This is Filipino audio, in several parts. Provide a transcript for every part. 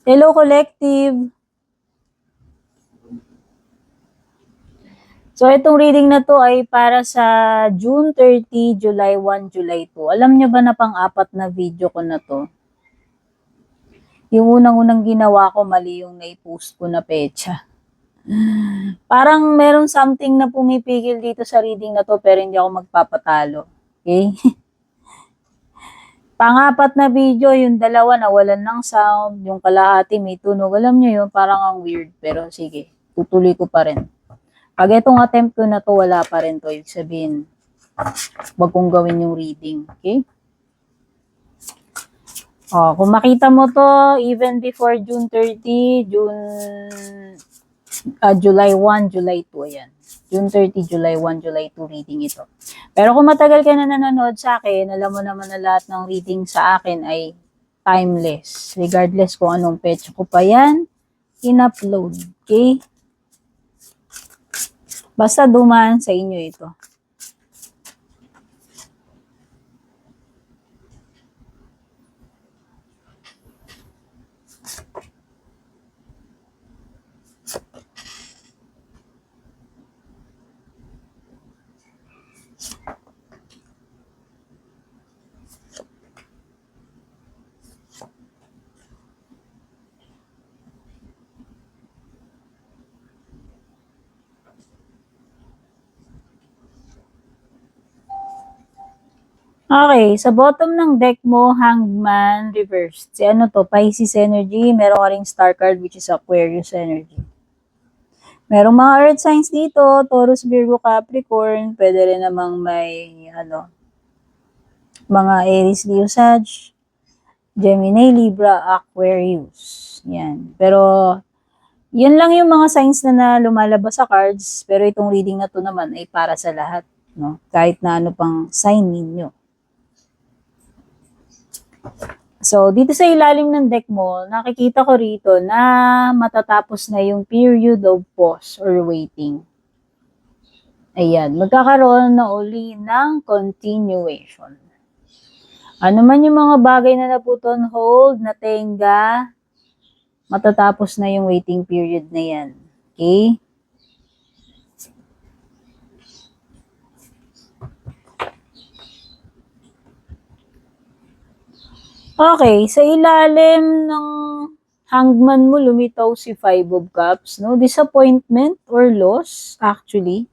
Hello, Collective! So, itong reading na to ay para sa June 30, July 1, July 2. Alam nyo ba na pang-apat na video ko na to? Yung unang-unang ginawa ko, mali yung nai-post ko na petsa. Parang merong something na pumipigil dito sa reading na to pero hindi ako magpapatalo. Okay? Pang-apat na video, yung dalawa nawalan ng sound, yung kalahati may tunog. Alam nyo yun, parang ang weird. Pero sige, tutuloy ko pa rin. Pag itong attempt ko na to, wala pa rin to. Ibig sabihin, wag kong gawin yung reading. Okay? Kung makita mo to, even before June 30, July 1, July 2, ayan. June 30, July 1, July 2 reading ito. Pero kung matagal ka na nanonood sa akin, alam mo naman na lahat ng reading sa akin ay timeless. Regardless kung anong petsa ko pa yan, in-upload. Okay? Basta dumaan sa inyo ito. Okay, sa bottom ng deck mo, Hangman reversed. Si ano to, Pisces energy. Meron ka ring star card which is Aquarius energy. Merong mga earth signs dito, Taurus, Virgo, Capricorn. Pwede rin namang may mga Aries, Leo, Sag, Gemini, Libra, Aquarius. Yan. Pero yun lang yung mga signs na lumalabas sa cards. Pero itong reading na to naman ay para sa lahat. No? Kahit na ano pang sign ninyo. So, dito sa ilalim ng deck mo, nakikita ko rito na matatapos na yung period of pause or waiting. Ayan, magkakaroon na uli ng continuation. Ano man yung mga bagay na naput on hold, natenga, matatapos na yung waiting period na yan. Okay? Okay, sa ilalim ng hangman mo, lumitaw si Five of Cups, no? Disappointment or loss, actually.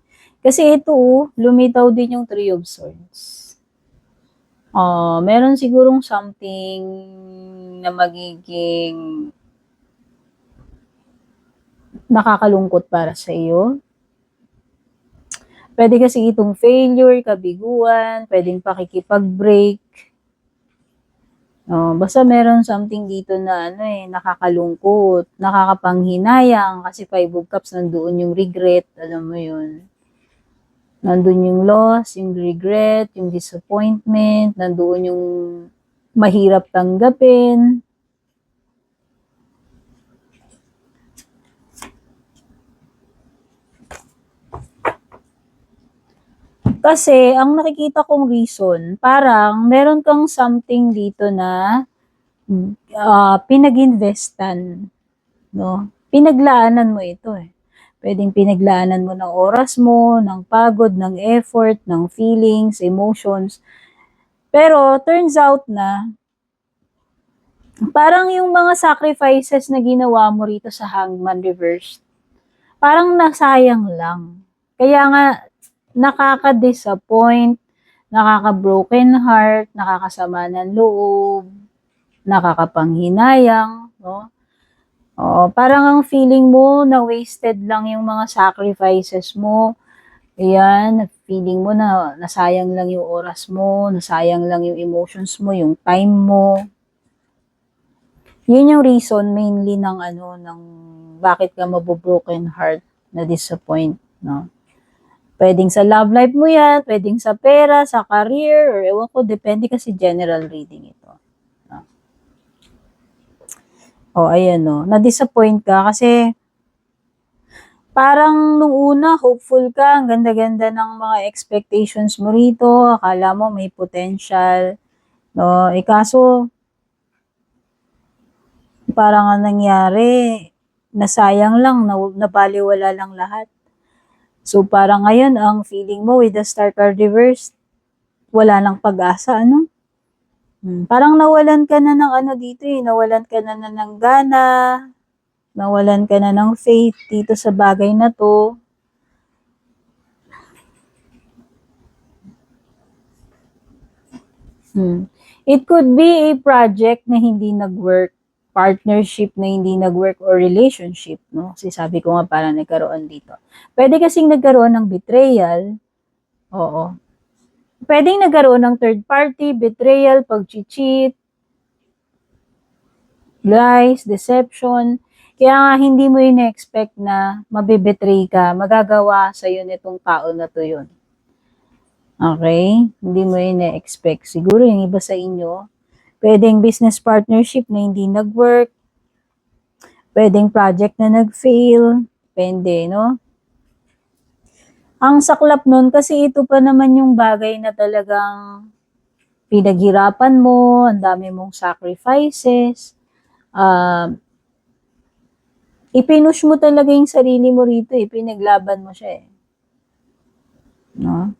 Kasi ito, lumitaw din yung Three of Swords. Meron sigurong something na magiging nakakalungkot para sa iyo. Pwede kasi itong failure, kabiguan, pwedeng pakikipag-break. Basta meron something dito na nakakalungkot, nakakapanghinayang kasi Five of Cups nandoon yung regret, alam mo yun. Nandun yung loss, yung regret, yung disappointment, nandoon yung mahirap tanggapin. Kasi, ang nakikita kong reason, parang meron kang something dito na pinag-investan, no? Pinaglaanan mo ito eh. Pwedeng pinaglaanan mo ng oras mo, ng pagod, ng effort, ng feelings, emotions. Pero, turns out na, parang yung mga sacrifices na ginawa mo rito sa Hangman Reversed, parang nasayang lang. Kaya nga, nakaka-disappoint, nakaka-broken heart, nakakasama ng loob, nakakapanghinayang, no? Parang ang feeling mo na wasted lang yung mga sacrifices mo. Ayan, feeling mo na nasayang lang yung oras mo, nasayang lang yung emotions mo, yung time mo. Yun yung reason mainly ng ng bakit ka mabobroken heart na disappoint, no? Pwedeng sa love life mo yan, pwedeng sa pera, sa career, or ewan ko, depende kasi general reading ito. Ayan na-disappoint ka kasi parang nung una, hopeful ka, ang ganda-ganda ng mga expectations mo rito, akala mo may potential, no? Kaso, parang ang nangyari, nasayang lang, nabaliwala lang lahat. So, parang ngayon, ang feeling mo with the star card reverse, wala nang pag-asa, ano? Parang nawalan ka na ng ano dito eh, nawalan ka na ng gana, nawalan ka na ng faith dito sa bagay na to. It could be a project na hindi nag-work, partnership na hindi nag-work, or relationship, no? Kasi sabi ko nga parang nagkaroon dito. Pwede kasing nagkaroon ng betrayal, oo. Pwedeng nagkaroon ng third party, betrayal, pag-cheat, lies, deception. Kaya nga hindi mo in-expect na mabibetray ka, magagawa sa'yo nitong tao na to yun. Okay? Hindi mo in-expect. Siguro yung iba sa inyo, pwedeng business partnership na hindi nag-work, pwedeng project na nag-fail, pwede, no? Ang saklap nun, kasi ito pa naman yung bagay na talagang pinaghirapan mo, ang dami mong sacrifices, ipinush mo talaga yung sarili mo rito, pinaglaban mo siya eh. No?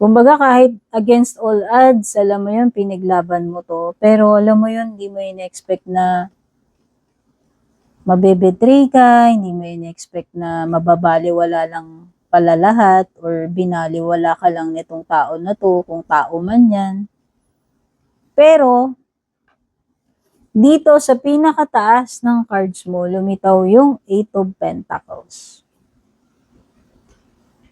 Kumbaga kahit against all odds, alam mo yun, pinaglaban mo to. Pero alam mo yun, hindi mo in-expect na mabebetray ka, hindi mo in-expect na mababaliwala lang pala lahat or binaliwala ka lang nitong tao na to, kung tao man yan. Pero, dito sa pinakataas ng cards mo, lumitaw yung Eight of Pentacles.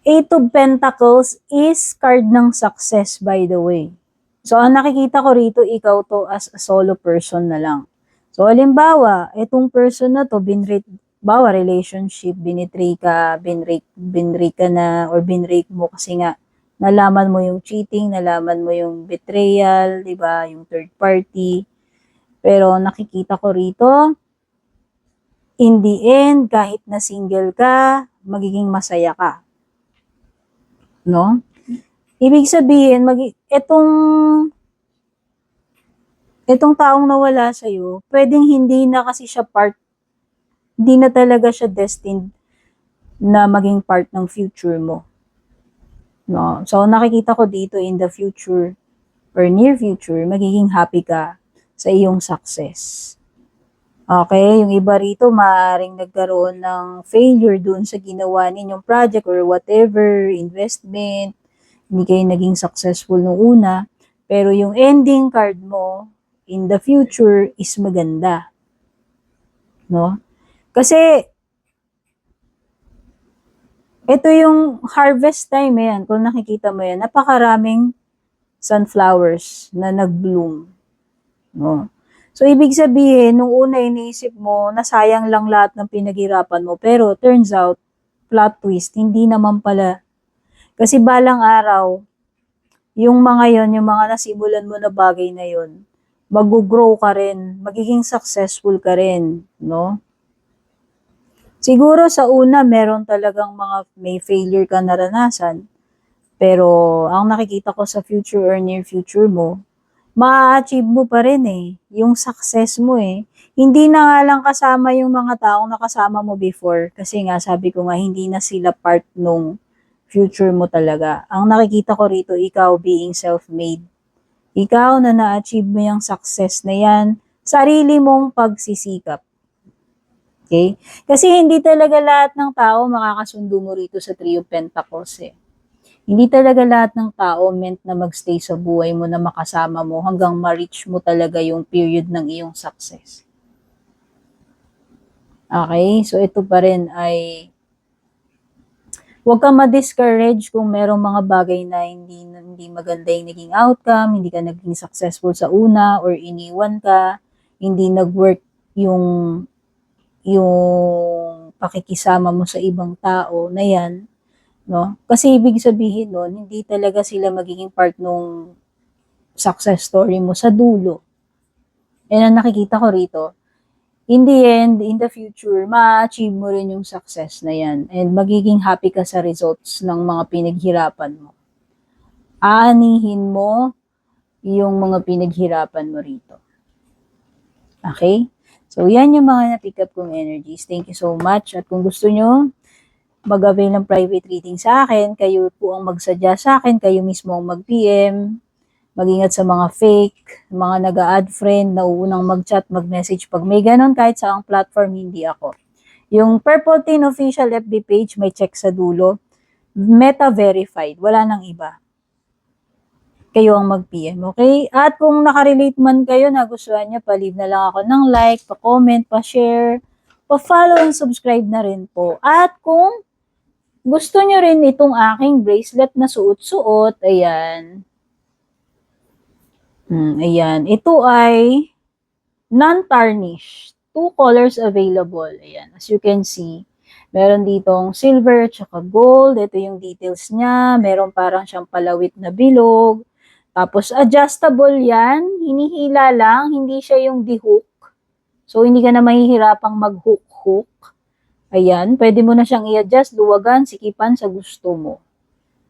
Eight of Pentacles is card ng success, by the way. So, ang nakikita ko rito, ikaw to as a solo person na lang. So, halimbawa, itong person na to, bawa relationship, binitray ka, binray ka na, or binray mo kasi nga, nalaman mo yung cheating, nalaman mo yung betrayal, di ba, yung third party. Pero nakikita ko rito, in the end, kahit na single ka, magiging masaya ka. No? Ibig sabihin, itong taong nawala sa'yo, pwedeng hindi na kasi siya hindi na talaga siya destined na maging part ng future mo. No? So, nakikita ko dito in the future or near future, magiging happy ka sa iyong success. Okay, yung iba rito maaaring nagkaroon ng failure dun sa ginawa ninyong project or whatever, investment, hindi kayo naging successful nung una, pero yung ending card mo in the future is maganda. No? Kasi ito yung harvest time yan, kung nakikita mo yan, napakaraming sunflowers na nag-bloom. No? So, ibig sabihin, nung una iniisip mo, nasayang lang lahat ng pinaghirapan mo. Pero, turns out, plot twist, hindi naman pala. Kasi balang araw, yung mga yon, yung mga nasimulan mo na bagay na yon, mag-grow ka rin, magiging successful ka rin, no? Siguro sa una, meron talagang may failure ka naranasan. Pero, ang nakikita ko sa future or near future mo, ma-achieve mo pa rin eh, yung success mo eh. Hindi na nga lang kasama yung mga taong nakasama mo before, kasi nga sabi ko nga, hindi na sila part nung future mo talaga. Ang nakikita ko rito, ikaw being self-made. Ikaw na na-achieve mo yung success na yan, sarili mong pagsisikap. Okay? Kasi hindi talaga lahat ng tao makakasundo mo rito sa Three of Pentacles eh. Hindi talaga lahat ng tao meant na magstay sa buhay mo, na makasama mo hanggang ma-reach mo talaga yung period ng iyong success. Okay? So, ito pa rin ay huwag kang ma-discourage kung merong mga bagay na hindi maganda yung naging outcome, hindi ka naging successful sa una, or iniwan ka, hindi nag-work yung pakikisama mo sa ibang tao na yan. No? Kasi ibig sabihin nun, hindi talaga sila magiging part nung success story mo sa dulo. And ang nakikita ko rito, in the end, in the future, ma-achieve mo rin yung success na yan. And magiging happy ka sa results ng mga pinaghirapan mo. Aanihin mo yung mga pinaghirapan mo rito. Okay? So, yan yung mga na-pick up kong energies. Thank you so much. At kung gusto nyo mag-avail ng private reading sa akin, kayo po ang magsadya sa akin, kayo mismo ang mag-PM. Mag-ingat sa mga fake, mga nag-a-add friend, nauunang mag-chat, mag-message. Pag may ganon, kahit sa ang platform, hindi ako. Yung Purple Teen official FB page, may check sa dulo. Meta verified, wala nang iba. Kayo ang mag-PM, okay? At kung nakarelate man kayo, nagustuhan nyo, pa-leave na lang ako ng like, pa-comment, pa-share, pa-follow and subscribe na rin po. At kung gusto nyo rin itong aking bracelet na suot-suot, ayan. Ayan. Ito ay non-tarnished. 2 colors available. Ayan. As you can see, meron ditong silver tsaka gold. Ito yung details niya. Meron parang siyang palawit na bilog. Tapos, adjustable yan. Hinihila lang. Hindi siya yung di-hook. So, hindi ka na mahihirapang mag-hook-hook. Ayan. Pwede mo na siyang i-adjust, luwagan, sikipan sa gusto mo.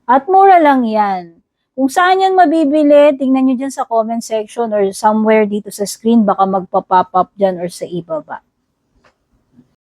At mura lang yan. Kung saan yan mabibili, tingnan nyo dyan sa comment section or somewhere dito sa screen. Baka magpa-pop up dyan or sa ibaba.